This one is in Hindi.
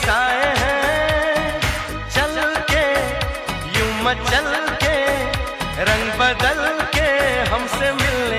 साए हैं, चल के यूं मचल के रंग बदल के हमसे मिल